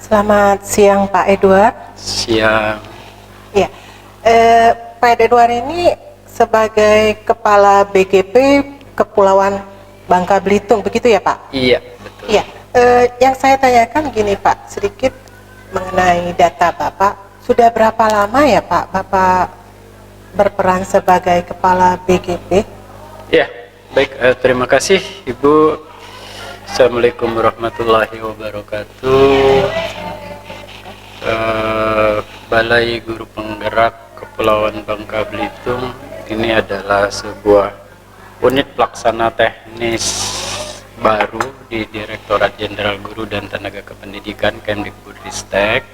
Selamat siang Pak Edward. Siang. Ya, Pak Edward ini sebagai Kepala BGP Kepulauan Bangka Belitung, begitu ya Pak? Iya, betul. Iya, yang saya tanyakan gini Pak, sedikit mengenai data Bapak. Sudah berapa lama ya Pak Bapak berperan sebagai Kepala BGP? Ya, baik. Terima kasih Ibu. Assalamualaikum warahmatullahi wabarakatuh. Balai Guru Penggerak Kepulauan Bangka Belitung ini adalah sebuah unit pelaksana teknis baru di Direktorat Jenderal Guru dan Tenaga Kependidikan Kemdikbudristek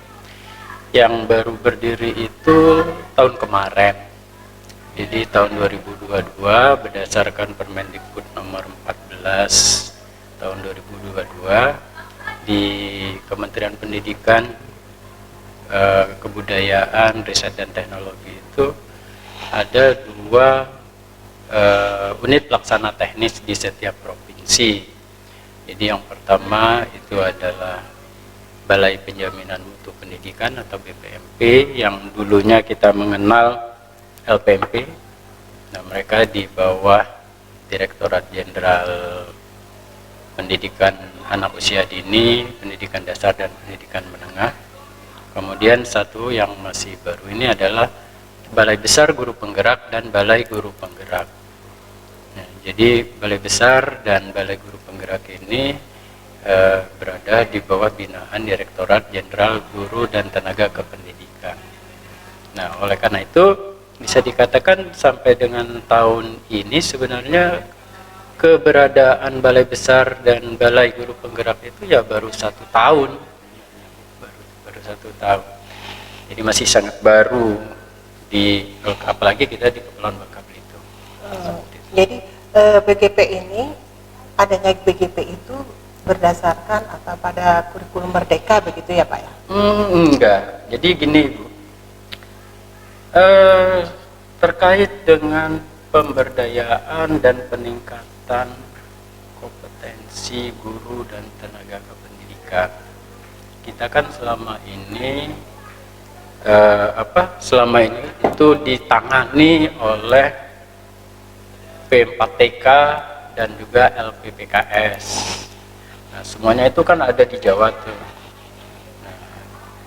yang baru berdiri itu tahun kemarin. Jadi tahun 2022 berdasarkan Permendikbud nomor 14 tahun 2022 di Kementerian Pendidikan, Kebudayaan, Riset dan Teknologi itu ada dua unit pelaksana teknis di setiap provinsi. Jadi yang pertama itu adalah Balai Penjaminan Mutu Pendidikan atau BPMP yang dulunya kita mengenal LPMP. Nah, mereka di bawah Direktorat Jenderal Pendidikan Anak Usia Dini, Pendidikan Dasar dan Pendidikan Menengah. Kemudian satu yang masih baru ini adalah Balai Besar Guru Penggerak dan Balai Guru Penggerak. Nah, jadi Balai Besar dan Balai Guru Penggerak ini berada di bawah binaan Direktorat Jenderal Guru dan Tenaga Kependidikan. Nah, oleh karena itu bisa dikatakan sampai dengan tahun ini sebenarnya keberadaan Balai Besar dan Balai Guru Penggerak itu ya baru 1 tahun. Baru 1 tahun. Jadi masih sangat baru apalagi kita di Kepulauan Bangka Belitung. Jadi BGP ini, adanya BGP itu berdasarkan atau pada kurikulum Merdeka begitu ya Pak ya? Enggak. Jadi gini Bu, terkait dengan pemberdayaan dan peningkatan kompetensi guru dan tenaga kependidikan, kita kan selama ini itu ditangani oleh P4TK dan juga LPPKS. Nah, semuanya itu kan ada di Jawa tuh. Nah,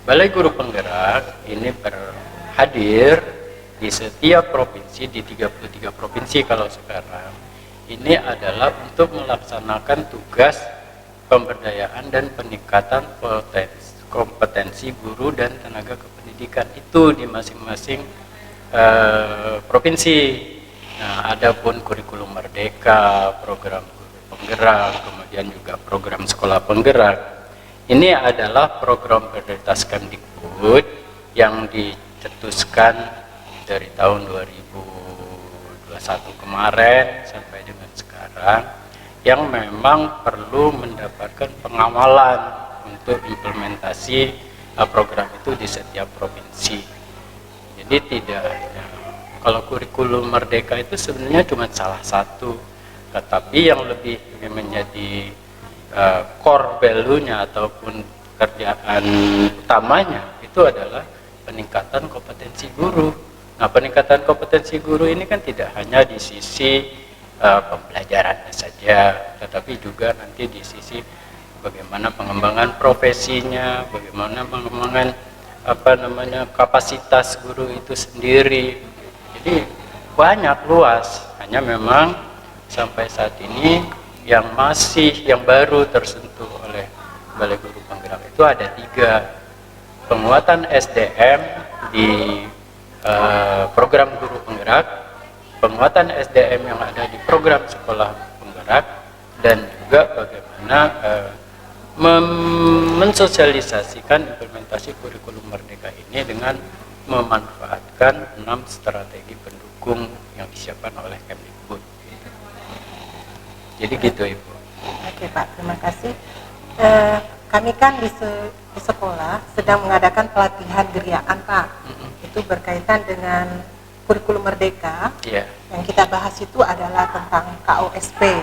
Balai Guru Penggerak ini hadir di setiap provinsi, di 33 provinsi kalau sekarang. Ini adalah untuk melaksanakan tugas pemberdayaan dan peningkatan kompetensi guru dan tenaga kependidikan itu di masing-masing provinsi. Nah, adapun kurikulum Merdeka, program guru penggerak, kemudian juga program sekolah penggerak, ini adalah program prioritas Kemdikbud yang dicetuskan dari tahun 2021 kemarin sampai dengan sekarang, yang memang perlu mendapatkan pengawalan untuk implementasi program itu di setiap provinsi. Jadi tidak hanya, kalau kurikulum Merdeka itu sebenarnya cuma salah satu, tetapi yang lebih menjadi core value-nya ataupun kerjaan utamanya itu adalah peningkatan kompetensi guru. Nah, peningkatan kompetensi guru ini kan tidak hanya di sisi pembelajarannya saja, tetapi juga nanti di sisi bagaimana pengembangan profesinya, bagaimana pengembangan kapasitas guru itu sendiri. Jadi banyak, luas. Hanya memang sampai saat ini yang baru tersentuh oleh Balai Guru Penggerak itu ada 3. Penguatan SDM di program guru penggerak, penguatan SDM yang ada di program sekolah penggerak, dan juga bagaimana mensosialisasikan implementasi kurikulum Merdeka ini dengan memanfaatkan 6 strategi pendukung yang disiapkan oleh Kemdikbud. Jadi gitu Ibu. Oke Pak, terima kasih. Kami kan di sekolah sedang mengadakan pelatihan geriaan Pak. Itu berkaitan dengan kurikulum Merdeka. Yeah. Yang kita bahas itu adalah tentang KOSP.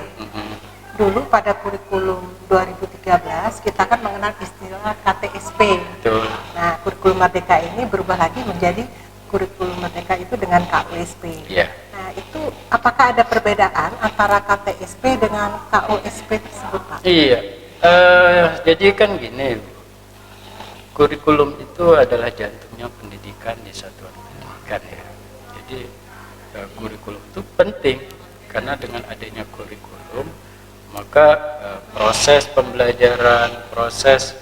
dulu pada kurikulum 2013 kita kan mengenal istilah KTSP. Betul. Nah, kurikulum Merdeka ini berubah lagi menjadi kurikulum Merdeka itu dengan KUSP. Iya. Nah, itu apakah ada perbedaan antara KTSP dengan KUSP tersebut, Pak? Iya. Jadi kan gini, kurikulum itu adalah jantungnya pendidikan di satuan pendidikan ya. Jadi kurikulum itu penting karena dengan adanya kurikulum maka proses pembelajaran, proses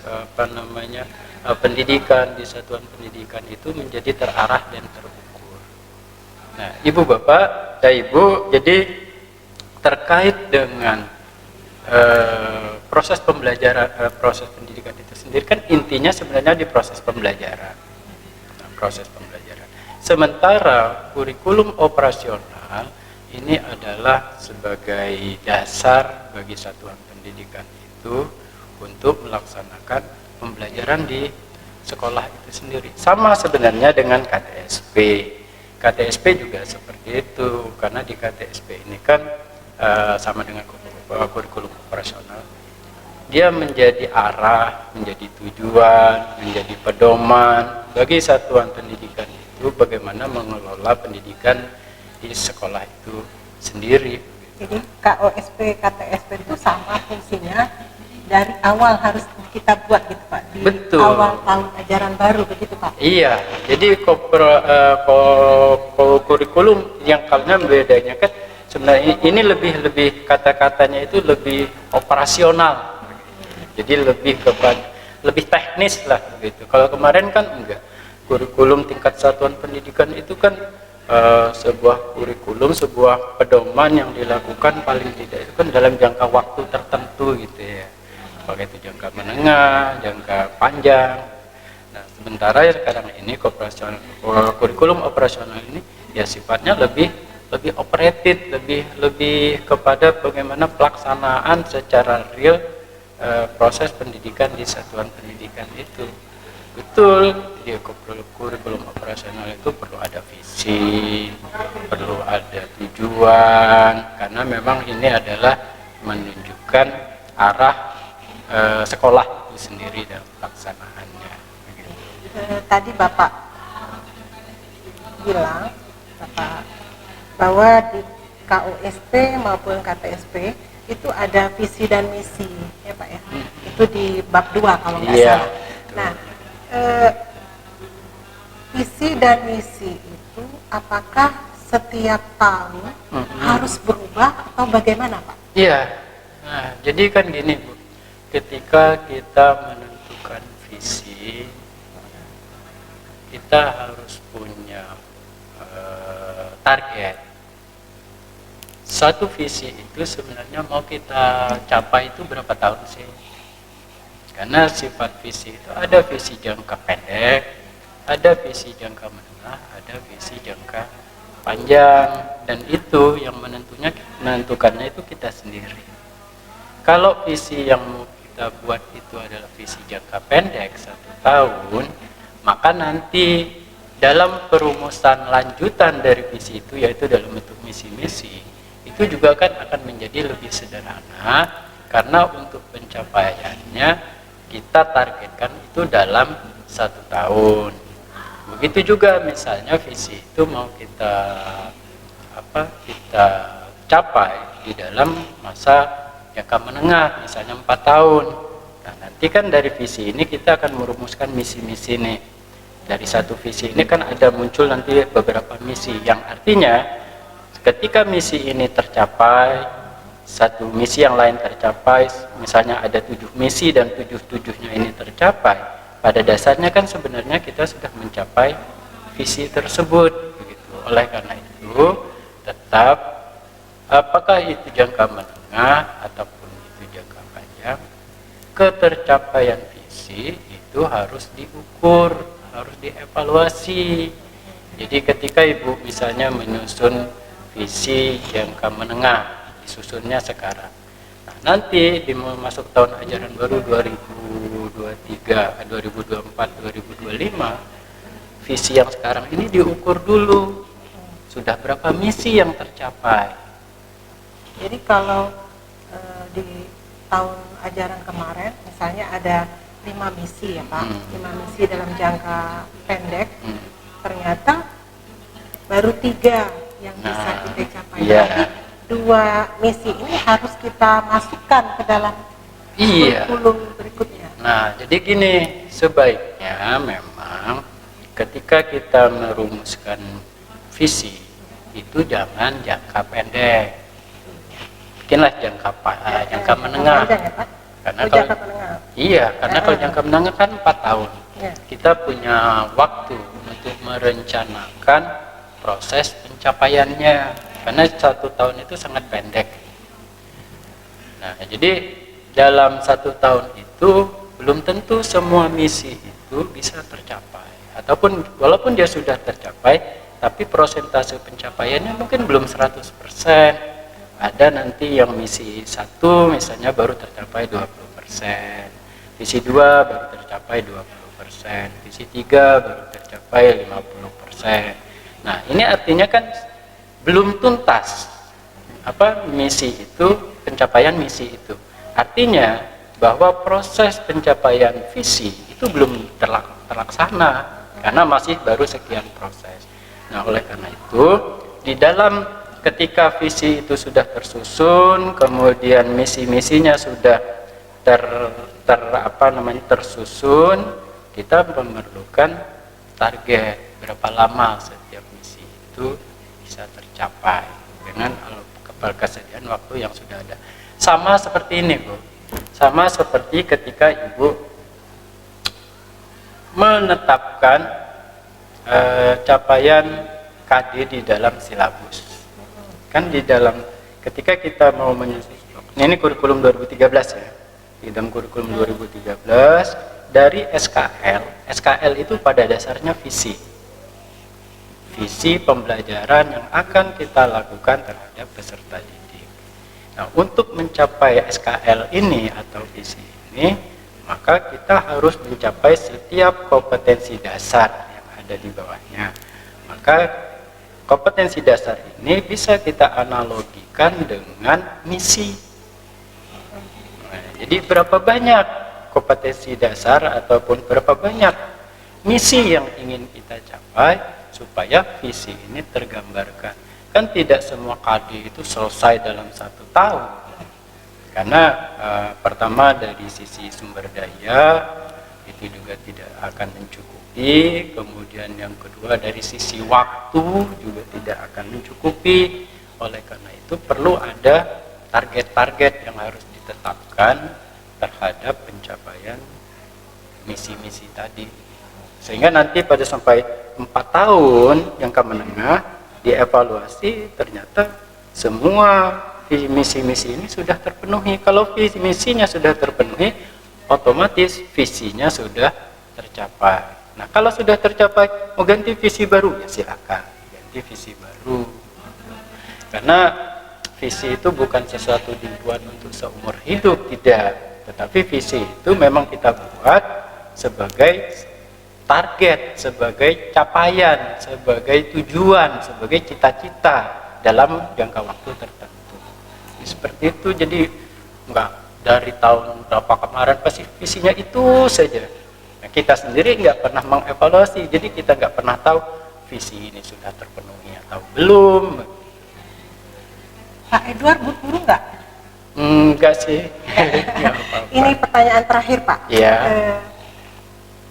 pendidikan di satuan pendidikan itu menjadi terarah dan terukur. Nah, Ibu Bapak dan Ibu, jadi terkait dengan proses pembelajaran, proses pendidikan itu sendiri kan intinya sebenarnya di proses pembelajaran. Nah, proses pembelajaran. Sementara kurikulum operasional ini adalah sebagai dasar bagi satuan pendidikan itu untuk melaksanakan pembelajaran di sekolah itu sendiri. Sama sebenarnya dengan KTSP. KTSP juga seperti itu, karena di KTSP ini kan sama dengan kurikulum operasional. Dia menjadi arah, menjadi tujuan, menjadi pedoman bagi satuan pendidikan itu bagaimana mengelola pendidikan di sekolah itu sendiri. Jadi KOSP, KTSP itu sama fungsinya dari awal harus kita buat gitu Pak, di Betul. awal tahun ajaran baru begitu Pak? Iya, jadi kurikulum yang karena bedanya kan sebenarnya ini lebih kata-katanya itu lebih operasional, jadi lebih teknis lah gitu. Kalau kemarin kan enggak, kurikulum tingkat satuan pendidikan itu kan sebuah kurikulum, sebuah pedoman yang dilakukan paling tidak itu kan dalam jangka waktu tertentu gitu ya. Apakah itu jangka menengah, jangka panjang. Nah, sementara ya sekarang ini kurikulum operasional ini ya sifatnya lebih operated, lebih kepada bagaimana pelaksanaan secara real proses pendidikan di satuan pendidikan itu. Betul, di kurikulum operasional itu perlu ada visi, perlu ada tujuan, karena memang ini adalah menunjukkan arah sekolah itu sendiri dan pelaksanaannya. Tadi Bapak bilang bahwa di KUSP maupun KTSP itu ada visi dan misi, ya Pak ya. Itu di bab 2 kalau nggak salah. Nah, visi dan misi itu apakah setiap tahun harus berubah atau bagaimana Pak? Iya, nah jadi kan gini Bu, ketika kita menentukan visi, kita harus punya target. Satu visi itu sebenarnya mau kita capai itu berapa tahun sih? Karena sifat visi itu ada visi jangka pendek, ada visi jangka menengah, ada visi jangka panjang, dan itu yang menentukannya itu kita sendiri. Kalau visi yang mau kita buat itu adalah visi jangka pendek 1 tahun, maka nanti dalam perumusan lanjutan dari visi itu, yaitu dalam bentuk misi-misi, itu juga kan akan menjadi lebih sederhana, karena untuk pencapaiannya kita targetkan itu dalam 1 tahun. Begitu juga misalnya visi itu mau kita capai di dalam masa jangka menengah, misalnya 4 tahun. Nah, nanti kan dari visi ini kita akan merumuskan misi-misi nih. Dari satu visi ini kan ada muncul nanti beberapa misi, yang artinya ketika misi ini tercapai, satu misi yang lain tercapai, misalnya ada 7 misi dan 7-7-nya ini tercapai, pada dasarnya kan sebenarnya kita sudah mencapai visi tersebut begitu. Oleh karena itu tetap apakah itu jangka menengah ataupun itu jangka panjang, ketercapaian visi itu harus diukur, harus dievaluasi. Jadi ketika Ibu misalnya menyusun visi jangka menengah, disusunnya sekarang. Nah, nanti di masuk tahun ajaran baru 2023, 2024, 2025, visi yang sekarang ini diukur dulu. Sudah berapa misi yang tercapai? Jadi kalau di tahun ajaran kemarin, misalnya ada 5 misi ya Pak, 5 misi dalam jangka pendek, ternyata baru 3 yang bisa kita capai. Iya. Tapi 2 misi ini harus kita masukkan ke dalam Iya. kurikulum berikutnya. Nah, jadi gini, sebaiknya memang ketika kita merumuskan visi itu jangan jangka pendek, bikinlah jangka menengah. Panjang ya Pak? Karena Oh, kalau jangka menengah. iya, karena kalau jangka menengah kan 4 tahun. Ya. Kita punya waktu untuk merencanakan proses pencapaiannya, karena 1 tahun itu sangat pendek. Nah, jadi dalam 1 tahun itu belum tentu semua misi itu bisa tercapai, ataupun walaupun dia sudah tercapai, tapi persentase pencapaiannya mungkin belum 100%. Ada nanti yang misi 1 misalnya baru tercapai 20%, misi 2 baru tercapai 20%, misi 3 baru tercapai 50%. Nah, ini artinya kan belum tuntas misi itu, pencapaian misi itu. Artinya bahwa proses pencapaian visi itu belum terlaksana karena masih baru sekian proses. Nah, oleh karena itu di dalam ketika visi itu sudah tersusun, kemudian misi-misinya sudah tersusun, kita memerlukan target berapa lama setiap misi itu bisa tercapai dengan ketersediaan waktu yang sudah ada. Sama seperti ini, Bu. Sama seperti ketika Ibu menetapkan capaian KD di dalam silabus. Kan di dalam ketika kita mau menyusun, ini kurikulum 2013 ya. Di dalam kurikulum 2013 dari SKL itu pada dasarnya visi pembelajaran yang akan kita lakukan terhadap peserta didik. Nah, untuk mencapai SKL ini atau visi ini, maka kita harus mencapai setiap kompetensi dasar yang ada di bawahnya. Maka kompetensi dasar ini bisa kita analogikan dengan misi. Nah, jadi berapa banyak kompetensi dasar ataupun berapa banyak misi yang ingin kita capai supaya visi ini tergambarkan. Kan tidak semua KD itu selesai dalam 1 tahun. Karena pertama dari sisi sumber daya itu juga tidak akan mencukupi, kemudian yang kedua dari sisi waktu juga tidak akan mencukupi. Oleh karena itu perlu ada target-target yang harus ditetapkan terhadap pencapaian misi-misi tadi, sehingga nanti pada sampai 4 tahun jangka menengah dievaluasi, ternyata semua misi-misi ini sudah terpenuhi. Kalau visi misinya sudah terpenuhi, otomatis visinya sudah tercapai. Nah, kalau sudah tercapai, mau ganti visi baru, ya silakan ganti visi baru. Karena visi itu bukan sesuatu dibuat untuk seumur hidup, tidak. Tetapi visi itu memang kita buat sebagai target, sebagai capaian, sebagai tujuan, sebagai cita-cita dalam jangka waktu tertentu. Seperti itu, jadi enggak dari tahun berapa kemarin pasti visinya itu saja. Nah, kita sendiri nggak pernah mengevaluasi, jadi kita nggak pernah tahu visi ini sudah terpenuhi atau belum. Pak Edward buru nggak? Enggak sih. Nggak apa-apa. Ini pertanyaan terakhir Pak. Ya.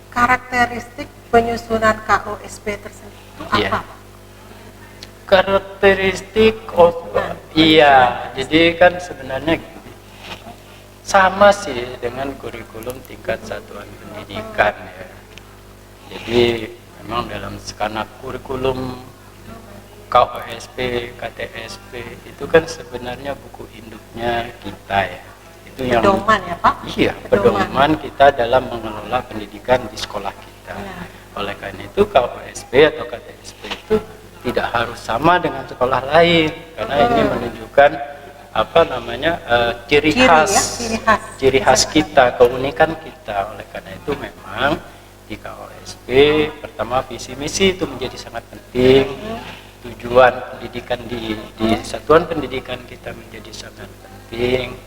Karakteristik penyusunan KOSP tersebut itu apa? Pak? Karakteristik iya, jadi kan sebenarnya sama sih dengan kurikulum tingkat satuan pendidikan ya. Jadi memang dalam skala kurikulum KOSP, KTSP itu kan sebenarnya buku induknya kita ya. Itu yang pedoman ya Pak? Iya, pedoman kita dalam mengelola pendidikan di sekolah kita. Ya. Oleh karena itu KOSP atau KTSP itu tidak harus sama dengan sekolah lain, karena ini menunjukkan ciri khas kita, keunikan kita. Oleh karena itu memang di KOSP pertama visi misi itu menjadi sangat penting, tujuan pendidikan di satuan pendidikan kita menjadi sangat penting,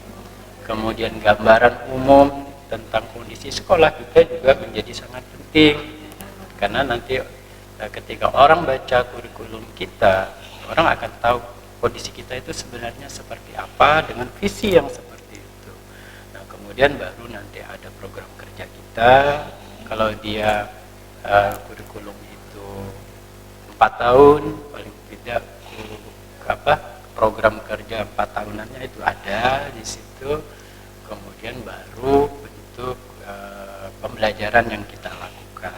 kemudian gambaran umum tentang kondisi sekolah kita juga menjadi sangat penting, karena nanti ketika orang baca kurikulum kita, orang akan tahu kondisi kita itu sebenarnya seperti apa dengan visi yang seperti itu. Nah, kemudian baru nanti ada program kerja kita. Kalau dia kurikulum itu 4 tahun, paling tidak program kerja 4 tahunannya itu ada di situ. Kemudian baru bentuk pembelajaran yang kita lakukan.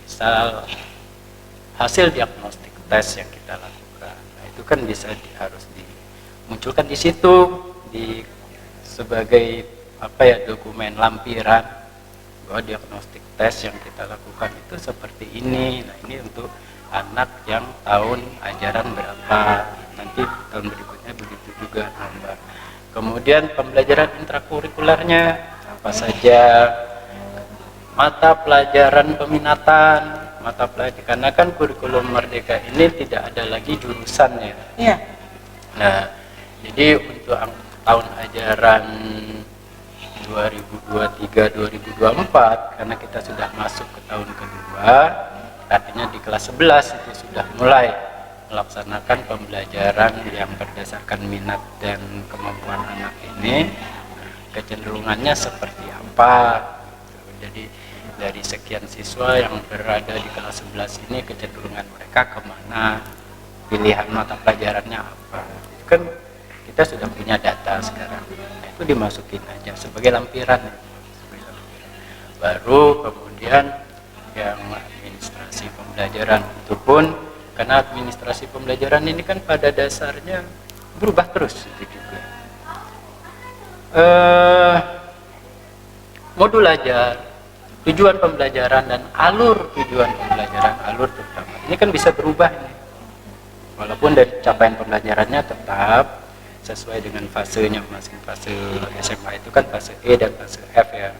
Misal hasil diagnostik tes yang kita lakukan, nah itu kan bisa harus dimunculkan di situ sebagai dokumen lampiran bahwa diagnostik tes yang kita lakukan itu seperti ini. Nah, ini untuk anak yang tahun ajaran berapa, nanti tahun berikutnya begitu juga nambah. Kemudian pembelajaran intrakurikulernya apa saja, mata pelajaran peminatan, mata pelajaran, karena kan kurikulum Merdeka ini tidak ada lagi jurusannya. Iya. Nah, jadi untuk tahun ajaran 2023-2024, karena kita sudah masuk ke tahun kedua, artinya di kelas 11 itu sudah mulai melaksanakan pembelajaran yang berdasarkan minat dan kemampuan anak ini. Kecenderungannya seperti apa? Jadi dari sekian siswa yang berada di kelas 11 ini, kecenderungan mereka kemana, pilihan mata pelajarannya apa, itu kan kita sudah punya data sekarang. Nah, itu dimasukin aja sebagai lampiran. Baru kemudian yang administrasi pembelajaran, itu pun karena administrasi pembelajaran ini kan pada dasarnya berubah terus itu juga. Modul ajar, tujuan pembelajaran dan alur tujuan pembelajaran, alur terutama ini kan bisa berubah ini. Walaupun dari capaian pembelajarannya tetap sesuai dengan fasenya masing fase SMA itu kan fase E dan fase F ya.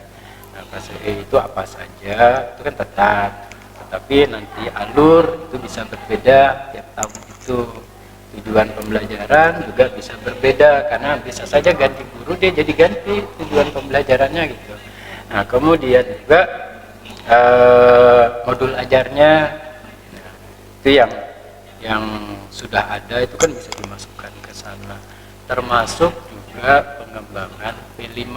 Nah, fase E itu apa saja itu kan tetap, tetapi nanti alur itu bisa berbeda tiap tahun itu. Tujuan pembelajaran juga bisa berbeda karena bisa saja ganti guru dia jadi ganti tujuan pembelajarannya gitu. Nah, kemudian juga modul ajarnya, nah, itu yang sudah ada itu kan bisa dimasukkan ke sana, termasuk juga pengembangan P5.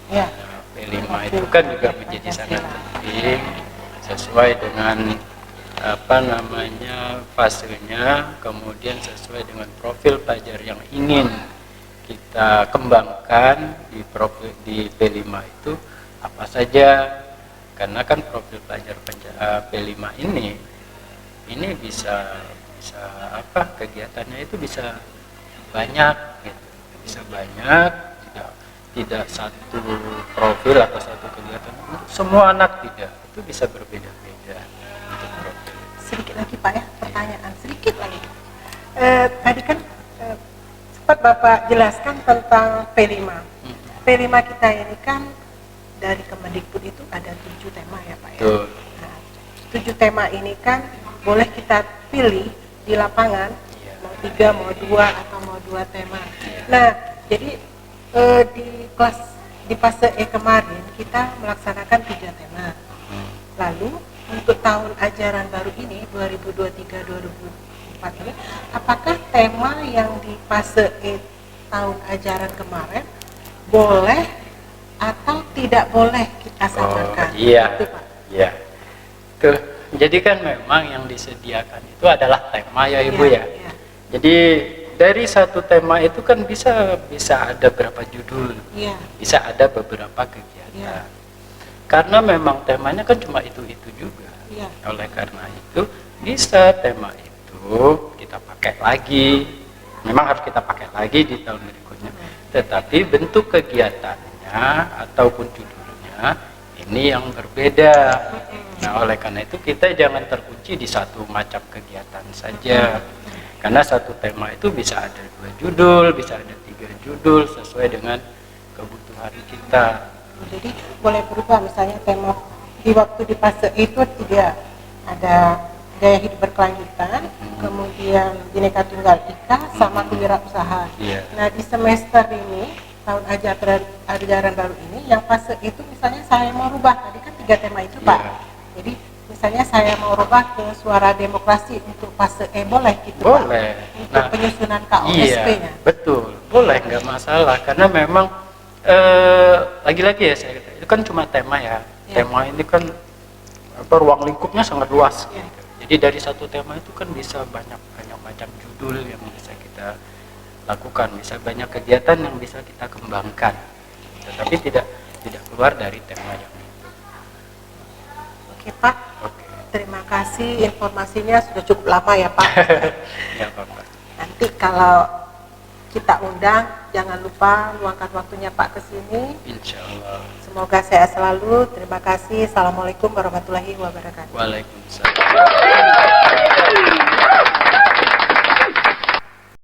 Ya. Nah, P5 itu kan juga menjadi sangat penting sesuai dengan fasenya, kemudian sesuai dengan profil pelajar yang ingin kita kembangkan di P5 itu apa saja, karena kan profil pelajar P5 ini bisa kegiatannya itu bisa banyak gitu. Bisa banyak, tidak satu profil atau satu kegiatan untuk semua anak, tidak, itu bisa berbeda-beda untuk profil. Sedikit lagi Pak ya, pertanyaan sedikit lagi. Tadi kan sempat Bapak jelaskan tentang P5. P5 kita ini kan dari Kemendikbud itu ada 7 tema ya Pak ya. Nah, 7 tema ini kan boleh kita pilih di lapangan, mau 3, mau 2 atau mau 2 tema. Nah, jadi di fase E kemarin kita melaksanakan 3 tema. Lalu untuk tahun ajaran baru ini 2023-2024 ini, apakah tema yang di fase E tahun ajaran kemarin boleh atau tidak boleh kita samakan? Iya. Itu, Pak. Iya. Tuh, jadi kan memang yang disediakan itu adalah tema ya Ibu ya. Iya. Jadi dari satu tema itu kan bisa ada berapa judul, Iya. bisa ada beberapa kegiatan. Iya. Karena memang temanya kan cuma itu juga. Iya. Oleh karena itu bisa tema itu kita pakai lagi. Memang harus kita pakai lagi di tahun berikutnya. Tetapi bentuk kegiatannya ataupun judulnya ini yang berbeda. Nah, oleh karena itu kita jangan terkunci di satu macam kegiatan saja. Karena satu tema itu bisa ada 2 judul, bisa ada 3 judul sesuai dengan kebutuhan kita. Jadi boleh berubah, misalnya tema di waktu di fase itu 3 ada gaya hidup berkelanjutan, kemudian Bhinneka Tunggal Ika sama kewirausahaan. Iya. Nah, di semester ini tahun ajaran baru ini yang fase itu misalnya saya mau rubah, tadi kan 3 tema itu Pak. Iya. Jadi misalnya saya mau rubah ke suara demokrasi untuk fase E boleh gitu Boleh. Pak? Untuk penyusunan KOSP-nya. Iya, betul. Boleh, nggak masalah. Karena memang lagi-lagi ya saya kata, itu kan cuma tema ya. Iya. Tema ini kan ruang lingkupnya sangat luas. Iya. Gitu. Jadi dari satu tema itu kan bisa banyak macam judul yang bisa kita lakukan, bisa banyak kegiatan yang bisa kita kembangkan. Tetapi tidak keluar dari tema yang itu. Oke Pak. Oke. Terima kasih, informasinya sudah cukup lama ya Pak. Ya apa-apa. Nanti kalau kita undang, jangan lupa luangkan waktunya Pak ke sini. Insya Allah. Semoga sehat selalu. Terima kasih. Assalamualaikum warahmatullahi wabarakatuh. Waalaikumsalam.